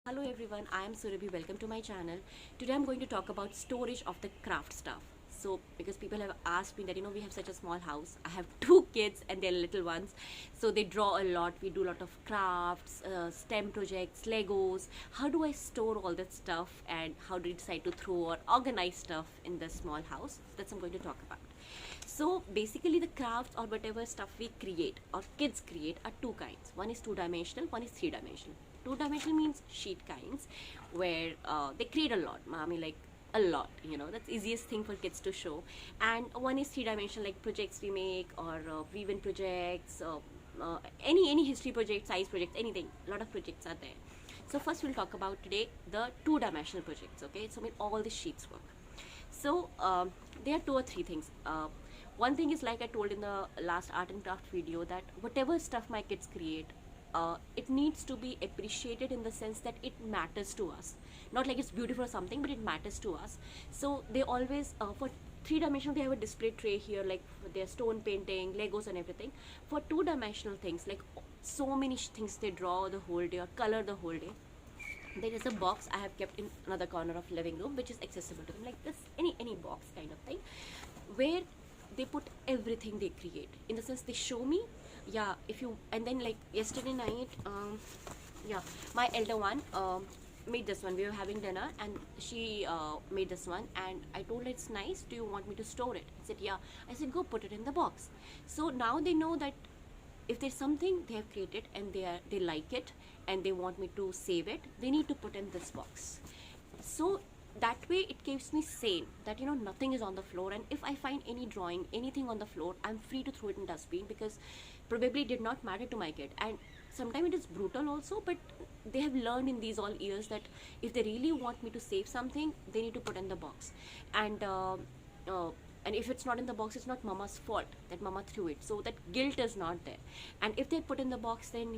Hello everyone, I am Surabhi. Welcome to my channel. Today I'm going to talk about storage of the craft stuff. So, because people have asked me that we have such a small house. I have two kids and they're little ones, so they draw a lot. We do a lot of crafts, STEM projects, Legos. How do I store all that stuff, and how do you decide to throw or organize stuff in this small house? That's what I'm going to talk about. So basically, the crafts or whatever stuff we create or kids create are two kinds. One is two-dimensional, one is three-dimensional. Two-dimensional means sheet kinds, where they create a lot. I mean, like a lot. That's easiest thing for kids to show. And one is three-dimensional, like projects we make or weave-in projects, any history project, science projects, anything. A lot of projects are there. So first we'll talk about today the two-dimensional projects. Okay, so with all the sheets work. So there are two or three things. One thing is, like I told in the last art and craft video, that whatever stuff my kids create, it needs to be appreciated in the sense that it matters to us. Not like it's beautiful or something, but it matters to us. So they always, for three-dimensional, they have a display tray here, like for their stone painting, Legos and everything. For two-dimensional things, like so many things they draw the whole day or color the whole day, there is a box I have kept in another corner of living room, which is accessible to them, like this, any box kind of thing, where they put everything they create. In the sense, they show me, yeah, if you, and then like yesterday night, yeah, my elder one made this one. We were having dinner and she made this one, and I told her, it's nice, do you want me to store it? I said, yeah. I said, go put it in the box. So now they know that if there's something they have created and they like it and they want me to save it, they need to put in this box. So that way it keeps me sane, that nothing is on the floor, and if I find any drawing, anything on the floor, I'm free to throw it in dustbin, because probably it did not matter to my kid. And sometimes it is brutal also, but they have learned in these all years that if they really want me to save something, they need to put in the box. And if it's not in the box, it's not mama's fault that mama threw it, so that guilt is not there. And if they put in the box, then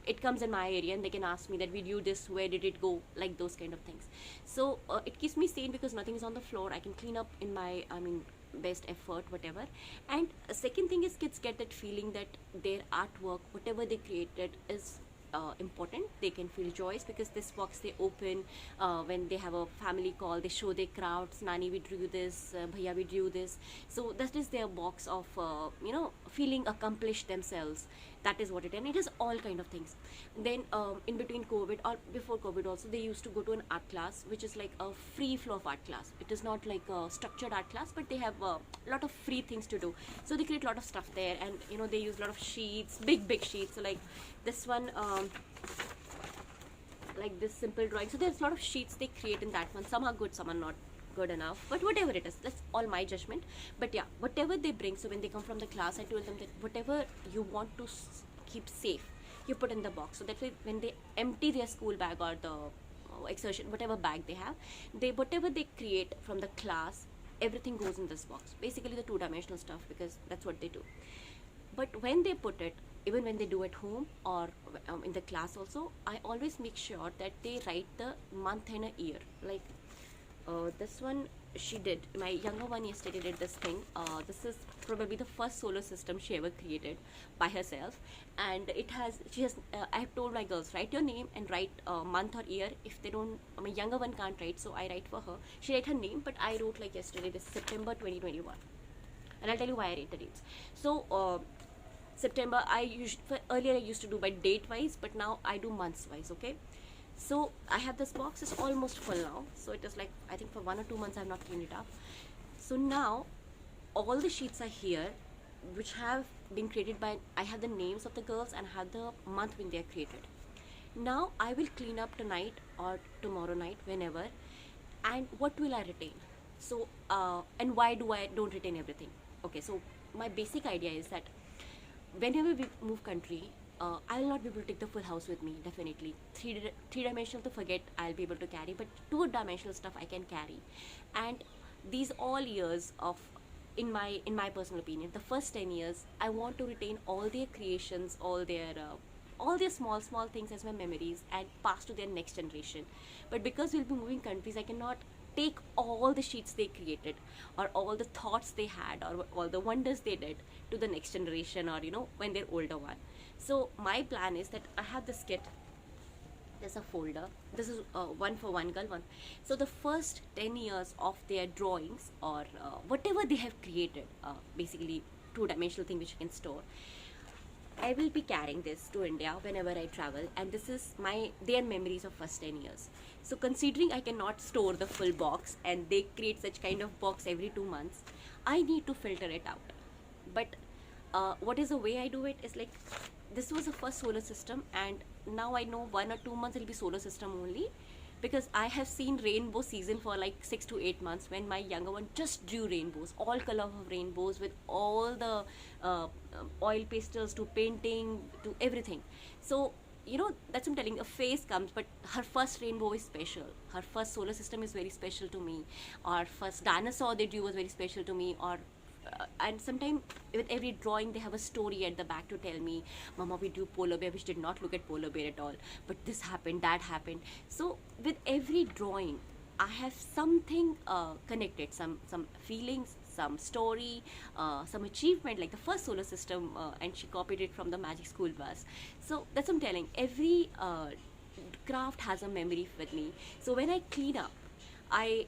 it comes in my area and they can ask me that, we do this, where did it go, like those kind of things. So it keeps me sane, because nothing is on the floor. I can clean up in my best effort, whatever. And second thing is, kids get that feeling that their artwork, whatever they created, is important. They can feel joyous, because this box they open when they have a family call, they show their crafts. Nani, we drew this, bhaiya, we drew this. So that is their box of feeling accomplished themselves. That is what it is. And it has all kind of things. Then in between COVID or before COVID also, they used to go to an art class, which is like a free flow of art class. It is not like a structured art class, but they have a lot of free things to do. So they create a lot of stuff there, and they use a lot of sheets, big sheets. So like this one, like this simple drawing. So there's a lot of sheets they create in that one. Some are good, some are not good enough, but whatever it is, that's all my judgment. But yeah, whatever they bring, so when they come from the class, I told them that whatever you want to keep safe, you put in the box. So that way, when they empty their school bag or the excursion, whatever bag they have, whatever they create from the class, everything goes in this box. Basically the two-dimensional stuff, because that's what they do. But when they put it, even when they do at home or in the class also, I always make sure that they write the month and a year. Like this one, she did, my younger one yesterday did this thing. This is probably the first solar system she ever created by herself, and she has I have told my girls, write your name and write month or year. If they don't, my younger one can't write, so I write for her. She write her name, but I wrote like yesterday, this September 2021, and I'll tell you why I write the dates. So September, earlier I used to do by date wise, but now I do months wise. Okay, so I have this box, it's almost full now. So it is like, I think for 1 or 2 months I have not cleaned it up. So now all the sheets are here, which have been created by, I have the names of the girls and I have the month when they are created. Now I will clean up tonight or tomorrow night, whenever. And what will I retain? So and why do I don't retain everything? Okay, so my basic idea is that whenever we move country, I will not be able to take the full house with me, definitely. Three-dimensional to forget, I'll be able to carry, but two-dimensional stuff I can carry. And these all years of, in my personal opinion, the first 10 years, I want to retain all their creations, all their small things as my memories, and pass to their next generation. But because we'll be moving countries, I cannot take all the sheets they created or all the thoughts they had or all the wonders they did to the next generation, or when they're older one. So my plan is that I have this kit there's a folder. This is one for one girl, one. So the first 10 years of their drawings, or whatever they have created, basically two-dimensional thing which you can store, I will be carrying this to India whenever I travel, and this is their memories of first 10 years. So considering I cannot store the full box, and they create such kind of box every 2 months, I need to filter it out. But what is the way I do it is like, this was the first solar system, and now I know 1 or 2 months it'll be solar system only, because I have seen rainbow season for like 6 to 8 months, when my younger one just drew rainbows, all color of rainbows, with all the oil pastels to painting to everything. So that's what I'm telling. A phase comes, but her first rainbow is special. Her first solar system is very special to me. Or first dinosaur they drew was very special to me. Or and sometimes with every drawing they have a story at the back to tell me, Mama, we drew polar bear, which did not look at polar bear at all, but this happened, that happened. So with every drawing I have something connected, some feelings, some story, some achievement, like the first solar system, and she copied it from the Magic School Bus. So that's what I'm telling. Every craft has a memory with me. So when I clean up, I'll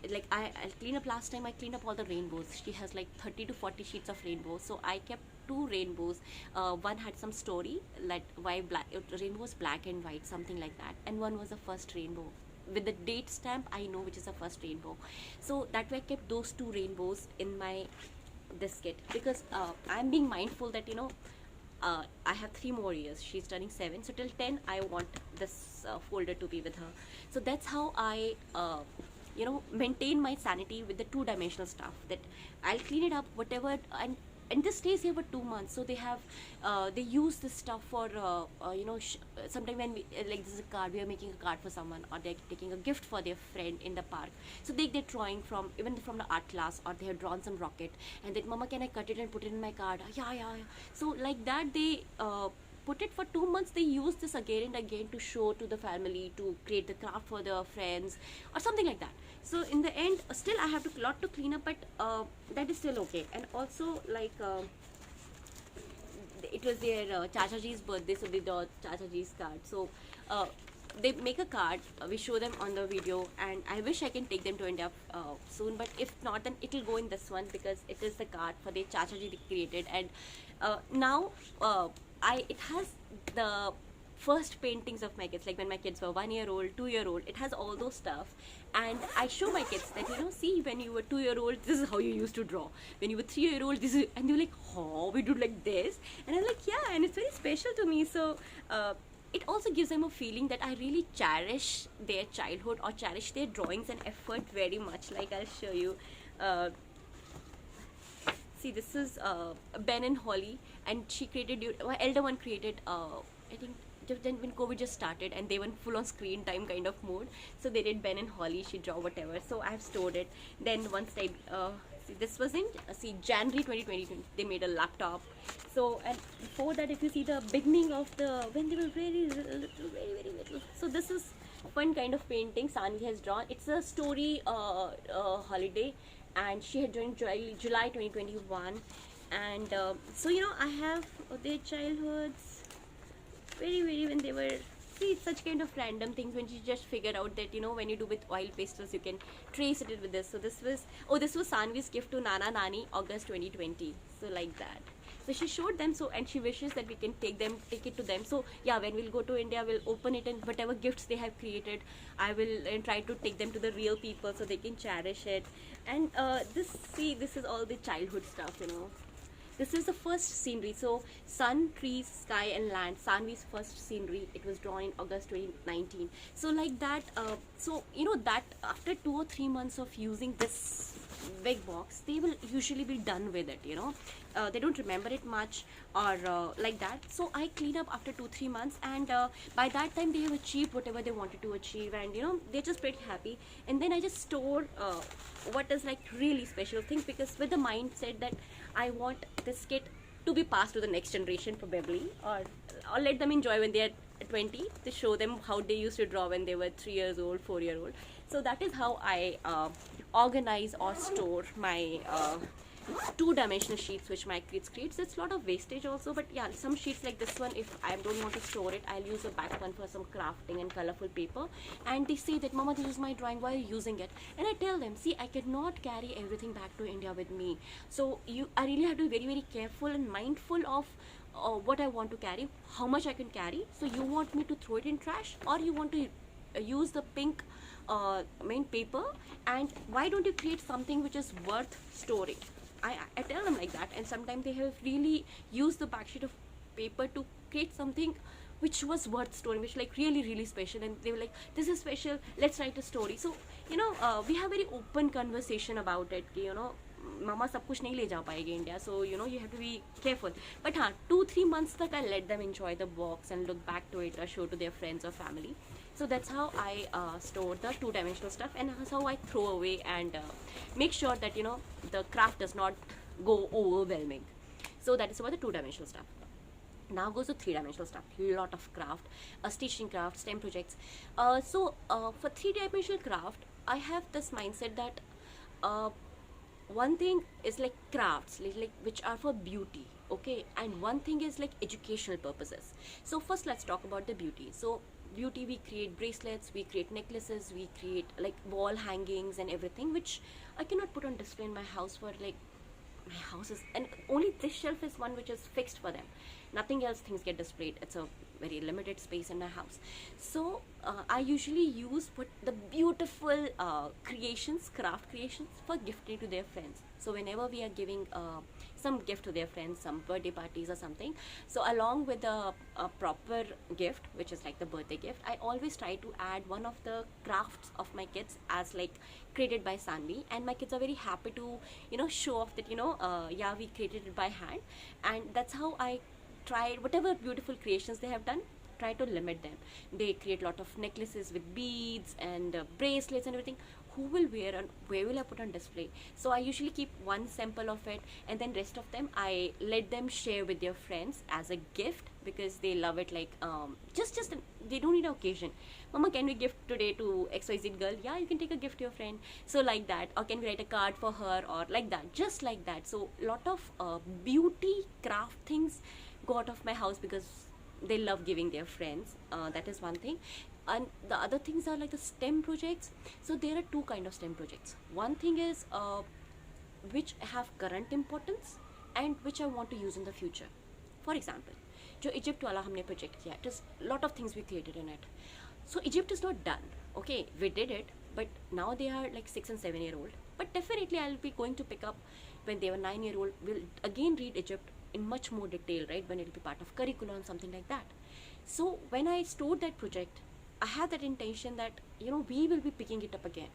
clean up. Last time I cleaned up all the rainbows. She has like 30 to 40 sheets of rainbows. So I kept two rainbows. One had some story, like why rainbow was black and white, something like that. And one was the first rainbow. With the date stamp, I know which is the first rainbow. So that way I kept those two rainbows in my this kit, because I'm being mindful that I have 3 more years. She's turning 7, so till 10 I want this folder to be with her. So that's how I maintain my sanity with the two-dimensional stuff, that I'll clean it up whatever, and this stays here for 2 months. So they use this stuff for sometime when like this is a card, we are making a card for someone, or they're taking a gift for their friend in the park. So they're drawing from the art class, or they have drawn some rocket, and then, Mama, can I cut it and put it in my card? Yeah. So like that they put it for 2 months. They use this again and again to show to the family, to create the craft for their friends or something like that. So in the end, still I have a lot to clean up, but that is still okay. And also, like it was their Chachaji's birthday, so they draw Chachaji's card. So they make a card, we show them on the video, and I wish I can take them to India soon, but if not, then it will go in this one, because it is the card for the Chachaji they created. And now it has the first paintings of my kids, like when my kids were 1 year old, 2 year old. It has all those stuff, and I show my kids that, see, when you were 2 year old, this is how you used to draw. When you were 3 year old, this is, and they were like, oh, we do like this, and I'm like, yeah, and it's very special to me. So it also gives them a feeling that I really cherish their childhood, or cherish their drawings and effort very much. Like, I'll show you. See, this is Ben and Holly, and she created, my elder one created, I think, just then when COVID just started, and they went full on screen time kind of mode. So they did Ben and Holly, she draw whatever. So I have stored it. Then once I, see, this was in, January 2020, they made a laptop. So, and before that, if you see the beginning of when they were very little, very little. So this is fun kind of painting Sanvi has drawn. It's a story holiday, and she had drawn July 2021. And so I have their childhoods, very when they were, see, such kind of random things, when she just figured out that when you do with oil pastels, you can trace it with this. So this was Sanvi's gift to Nana Nani, August 2020. So like that. So she showed them, so, and she wishes that we can take it to them. So yeah, when we'll go to India, we'll open it, and whatever gifts they have created, I will try to take them to the real people so they can cherish it. And this is all the childhood stuff. This is the first scenery. So sun, trees, sky and land, Sanvi's first scenery. It was drawn in August 2019. So like that, so that after 2 or 3 months of using this big box, they will usually be done with it. They don't remember it much, or like that. So I clean up after 2-3 months, and by that time they have achieved whatever they wanted to achieve, and they're just pretty happy. And then I just store what is like really special thing, because with the mindset that I want this kit to be passed to the next generation probably, or let them enjoy when they are 20, to show them how they used to draw when they were 3 years old, 4 year old. So that is how I organize or store my two-dimensional sheets which my kids create. So it's a lot of wastage also, but yeah, some sheets like this one, if I don't want to store it, I'll use the back one for some crafting and colorful paper. And they say that, Mama, this is my drawing, why are you using it? And I tell them, see, I cannot carry everything back to India with me, so I really have to be very, very careful and mindful of what I want to carry, how much I can carry. So you want me to throw it in trash, or you want to use the pink main paper, and why don't you create something which is worth storing? I tell them like that, and sometimes they have really used the back sheet of paper to create something which was worth storing, which like really, really special, and they were like, this is special, let's write a story. So we have very open conversation about it, mama सब कुछ नहीं ले जा पाएगी India, so you have to be careful. But हाँ, 2-3 months तक I let them enjoy the box and look back to it or show to their friends or family. So that's how I store the two-dimensional stuff, and that's how I throw away and make sure that the craft does not go overwhelming. So that is about the two-dimensional stuff. Now goes to three-dimensional stuff. Lot of craft, stitching craft, STEM projects. For three-dimensional craft, I have this mindset that one thing is like crafts, like which are for beauty, okay, and one thing is like educational purposes. So first, let's talk about the beauty. So beauty, we create bracelets, we create necklaces, we create like wall hangings and everything, which I cannot put on display in my house for like my house is, and only this shelf is one which is fixed for them. Nothing else things get displayed. It's a very limited space in my house. So I usually use the beautiful craft creations for gifting to their friends. So whenever we are giving some gift to their friends, some birthday parties or something, so along with a proper gift, which is like the birthday gift, I always try to add one of the crafts of my kids as like created by Sanvi, and my kids are very happy to show off that yeah, we created it by hand. And that's how I tried whatever beautiful creations they have done, try to limit them. They create a lot of necklaces with beads and bracelets and everything. Who will wear and where will I put on display? So I usually keep one sample of it, and then rest of them I let them share with their friends as a gift, because they love it. Like just they don't need an occasion. Mama, can we gift today to XYZ girl? Yeah, you can take a gift to your friend. So like that, or can we write a card for her, or like that, just like that. So lot of beauty craft things go out of my house because they love giving their friends. That is one thing. And the other things are like the STEM projects. So there are two kind of STEM projects. One thing is which have current importance and which I want to use in the future. For example, जो Egypt वाला हमने project किया, it is lot of things we created in it. So Egypt is not done. Okay, we did it, but now they are like 6 and 7 year old. But definitely I'll be going to pick up when they were 9-year-old. We'll again read Egypt in much more detail, right? When it'll be part of curriculum, something like that. So when I stored that project, I had that intention that we will be picking it up again.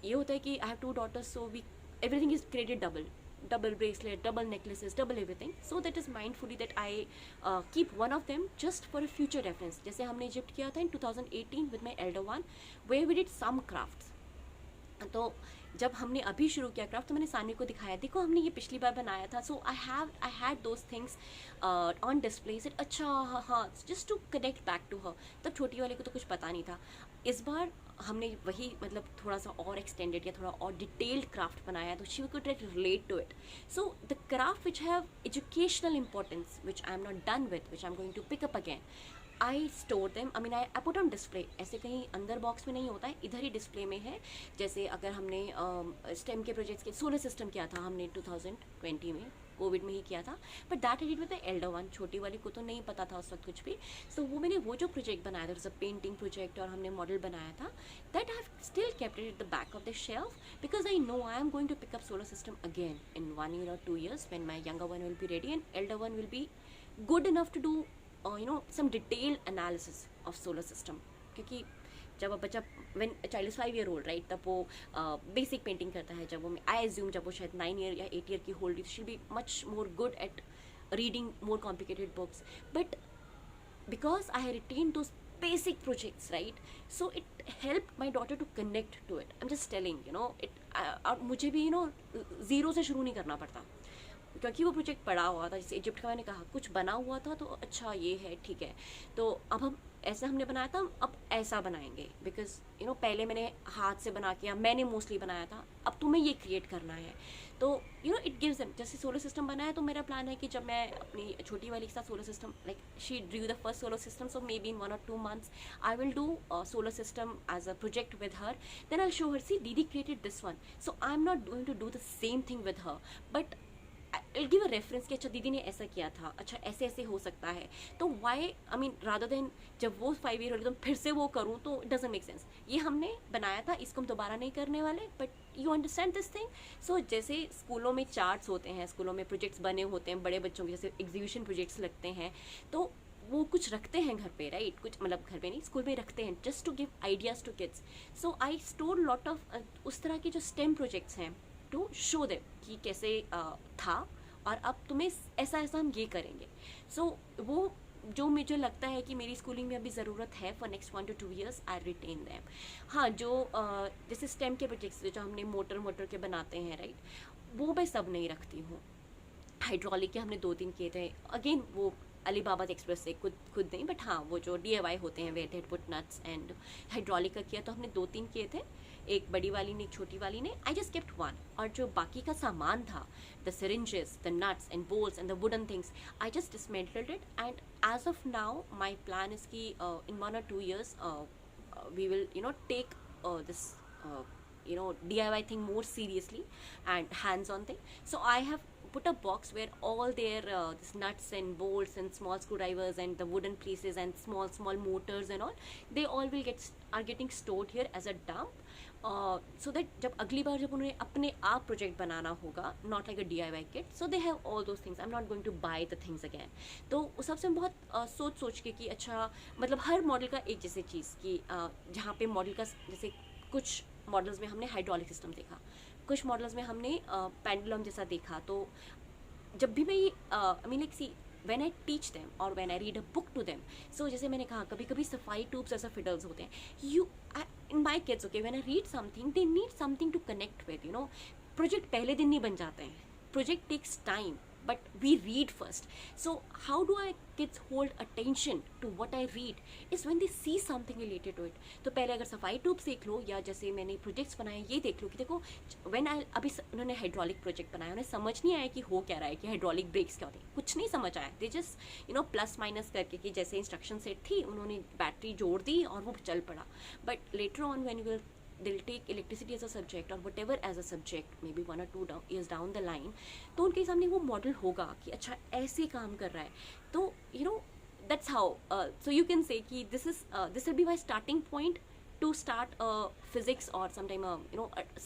ये होता है कि I have 2 daughters, so everything is created double bracelet, double necklaces, double everything. So that is mindfully that I keep one of them just for a future reference. जैसे हमने Egypt किया था in 2018 with my elder one, where we did some crafts. तो जब हमने अभी शुरू किया क्राफ्ट, तो मैंने सानी को दिखाया, देखो हमने ये पिछली बार बनाया था. So I had those things on display. Said अच्छा हाँ, just to connect back to her. तब छोटी वाले को तो कुछ पता नहीं था. इस बार हमने वही मतलब थोड़ा सा और एक्सटेंडेड या थोड़ा और डिटेल्ड क्राफ्ट बनाया, तो she could relate to it. So the craft which have educational importance, which I am not done with, which I am going to pick up again, I store them. I mean I put on display. ऐसे कहीं अंदर box में नहीं होता है, इधर ही display में है. जैसे अगर हमने स्टेम के प्रोजेक्ट्स के सोलर सिस्टम किया था हमने 2020 में, कोविड में ही किया था. But that I did with the Elder one. छोटी वाली को तो नहीं पता था उस वक्त कुछ भी. सो वो मैंने वो जो प्रोजेक्ट बनाया था, पेंटिंग प्रोजेक्ट, और हमने मॉडल बनाया था, that I have still kept it at the back of the shelf, because I know I am going to pick up solar system again in 1 year or 2 years when my younger one will be ready and elder one will be good enough to do some detailed analysis of solar system. क्योंकि जब वो बच्चा when a child is 5 year old, right, तब वो basic painting करता है. जब वो I assume जब वो शायद 9 year या 8 year की होगी, तो she'll be much more good at reading more complicated books. But because I had retained those basic projects, right, so it helped my daughter to connect to it. I'm just telling it मुझे भी zero से शुरू नहीं करना पड़ता, क्योंकि वो project पड़ा हुआ था. जैसे इजिप्ट का मैंने कहा कुछ बना हुआ था, तो अच्छा ये है ठीक है. तो अब हम ऐसा हमने बनाया था, अब ऐसा बनाएंगे, बिकॉज यू नो पहले मैंने हाथ से बना के, मैंने मोस्टली बनाया था, अब तुम्हें ये क्रिएट करना है। तो you know it gives them, जैसे सोलर सिस्टम बनाया तो मेरा प्लान है कि जब मैं अपनी छोटी वाली के साथ solar system, like she Drew the first solar system, so may be in 1 or 2 months I will do solar system as a project with her. Then I'll show her, see Didi created this one, so I'm not going to do the same thing with her, but I'll give a reference कि अच्छा दीदी ने ऐसा किया था, अच्छा ऐसे ऐसे हो सकता है। तो why I mean rather than जब वो 5 year होगी तो फिर से वो करूँ, तो इट डजंट मेक सेंस। ये हमने बनाया था, इसको हम दोबारा नहीं करने वाले, but you understand this thing. So जैसे स्कूलों में चार्ट्स होते हैं, स्कूलों में प्रोजेक्ट्स बने होते हैं बड़े बच्चों के, जैसे एग्जीबिशन प्रोजेक्ट्स लगते हैं, तो वो कुछ रखते हैं घर पे, राइट, कुछ मतलब घर पे नहीं, स्कूल में रखते हैं, just to give ideas to kids. So I store lot of उस तरह के जो स्टेम प्रोजेक्ट्स हैं, टू शो देम कि कैसे था, और अब तुम्हें ऐसा ऐसा हम ये करेंगे। सो वो जो मुझे लगता है कि मेरी स्कूलिंग में अभी ज़रूरत है for next 1 to 2 years, I retain them. हाँ, जो जैसे स्टेम के प्रोजेक्ट्स जो हमने मोटर के बनाते हैं, राइट, वो मैं सब नहीं रखती हूँ। हाइड्रोलिक के हमने 2-3 किए थे, अगेन वो अलीबाबा एक्सप्रेस से खुद नहीं, बट हाँ वो जो DIY होते हैं, wait head put nuts and hydraulic का किया, तो हमने 2-3 किए थे, एक बड़ी वाली ने, एक छोटी वाली ने। आई जस्ट केप्ट वन, और जो बाकी का सामान था, the syringes, the nuts and bolts and the wooden things, I just dismantled it, and as of now my plan is कि in 1 or 2 years we will take this DIY thing more seriously and hands-on thing. So I have put a box where all their this nuts and bolts and small screwdrivers and the wooden pieces and small motors and all, they all will are getting stored here as a dump, so that जब अगली बार जब उन्हें अपने आप project बनाना होगा, not like a DIY kit, so they have all those things. I'm not going to buy the things again. तो उस सबसे बहुत सोच के कि अच्छा, मतलब हर मॉडल का एक जैसे चीज़ कि जहाँ पे मॉडल का, जैसे कुछ मॉडल्स में हमने हाइड्रोलिक सिस्टम देखा, कुछ मॉडल्स में हमने पेंडुलम जैसा देखा। तो जब भी मैं ये I mean like see when I teach them और when I read a book to them, so जैसे मैंने कहा कभी कभी सफाई ट्यूब्स ऐसा फिडल्स होते हैं, you in my kids, okay, when I read something they need something to connect with, project पहले दिन नहीं बन जाते हैं, project takes time, but we read first. So how do I kids hold attention to what I read is when they see something related to it. तो पहले अगर सफाई ट्यूब्स देख लो, या जैसे मैंने प्रोजेक्ट्स बनाए ये देख लो कि देखो when I अभी उन्होंने हाइड्रोलिक प्रोजेक्ट बनाया, उन्हें समझ नहीं आया कि हो क्या रहा है, कि हाइड्रोलिक ब्रेक्स क्या होते हैं, कुछ नहीं समझ आया। दे जस्ट प्लस माइनस करके कि जैसे इंस्ट्रक्शन सेट थी, उन्होंने बैटरी जोड़ दी और वो चल पड़ा। But later on when you will they'll take electricity as a subject or whatever as a subject, maybe 1 or 2 years down the line, तो उनके सामने वो मॉडल होगा कि अच्छा ऐसे काम कर रहा है। तो that's how so you can say कि this will be my starting point to start physics or sometime a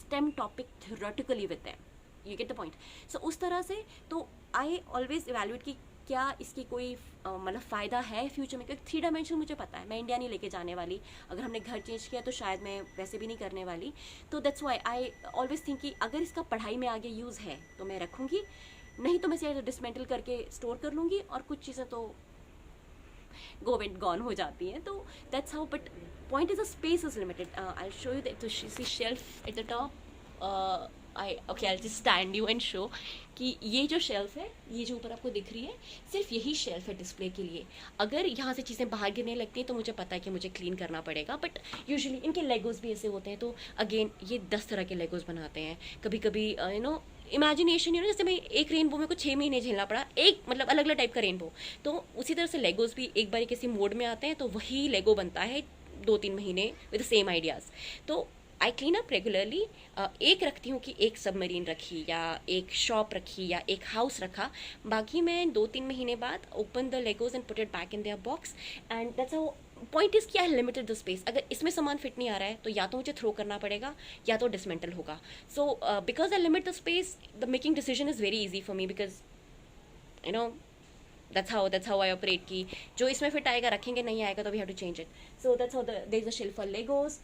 STEM topic theoretically with them. You get the point? So उस तरह से तो I always evaluate कि क्या इसकी कोई मतलब फ़ायदा है फ्यूचर में, क्योंकि 3 डायमेंशन मुझे पता है, मैं इंडिया नहीं लेके जाने वाली, अगर हमने घर चेंज किया तो शायद मैं वैसे भी नहीं करने वाली। तो that's why I always think कि अगर इसका पढ़ाई में आगे यूज़ है तो मैं रखूँगी, नहीं तो मैं इसे डिसमेंटल करके स्टोर कर लूँगी, और कुछ चीज़ें तो गो एंड गॉन हो जाती हैं। तो that's how, but point is the space is limited. I show you that see shelf at the top. I'll just stand you and show कि ये जो शेल्फ है, ये जो ऊपर आपको दिख रही है, सिर्फ यही शेल्फ है डिस्प्ले के लिए। अगर यहाँ से चीज़ें बाहर गिरने लगती हैं तो मुझे पता है कि मुझे क्लीन करना पड़ेगा, बट यूजुअली इनके लेगोज भी ऐसे होते हैं। तो अगेन ये 10 तरह के लेगोज बनाते हैं। कभी कभी इमेजिनेशन जैसे मैं एक रेनबो में को 6 महीने झेलना पड़ा, एक मतलब अलग अलग टाइप का रेनबो, तो उसी तरह से लेगोज भी एक बार किसी मोड में आते हैं तो वही लेगो बनता है 2-3 महीने विद द सेम आइडियाज़। तो आई क्लीन अप रेगुलरली। एक रखती हूँ कि एक सबमरीन रखी, या एक शॉप रखी, या एक हाउस रखा, बाकी मैं 2-3 महीने बाद open the Legos and put it back in their box, and that's how. Point is कि आई लिमिटेड द स्पेस। अगर इसमें सामान फिट नहीं आ रहा है तो या तो मुझे थ्रो करना पड़ेगा या तो डिसमेंटल होगा। So because I limit the space, the making decision is very easy for me, because that's how I operate कि जो इसमें फिट आएगा रखेंगे, नहीं आएगा तो we have to change it. So that's how there is a shelf for Legos.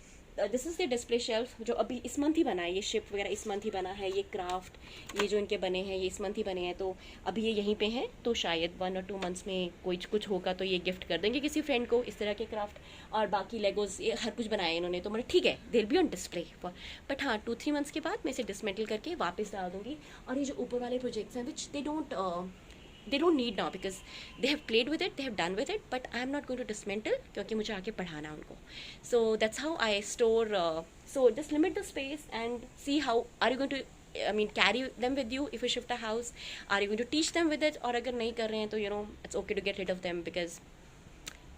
This is the display shelf जो अभी इस मंथ ही बना है, ये शिप वगैरह इस मंथ ही बना है, ये क्राफ्ट ये जो इनके बने हैं ये इस मंथ ही बने हैं, तो अभी ये यहीं पे हैं। तो शायद 1 or 2 months में कुछ होगा तो ये गिफ्ट कर देंगे किसी फ्रेंड को, इस तरह के क्राफ्ट। और बाकी लेगोज ये हर कुछ बनाए इन्होंने, तो मतलब ठीक है, they will be on display for. But हाँ, 2-3 months के बाद मैं इसे डिसमेंटल करके वापस डाल दूँगी। और ये जो ऊपर वाले प्रोजेक्ट्स हैं which they don't they don't need now because they have played with it, they have done with it, but I'm not going to dismantle क्योंकि मुझे आगे पढ़ाना है उनको. So that's how I store. So just limit the space and see how are you going to, I mean, carry them with you if you shift a house. Are you going to teach them with it? और अगर नहीं कर रहे हैं तो you know it's okay to get rid of them because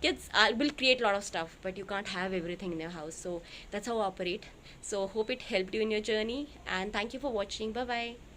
kids will create a lot of stuff, but you can't have everything in your house. So that's how I operate. So hope it helped you in your journey, and thank you for watching. Bye bye.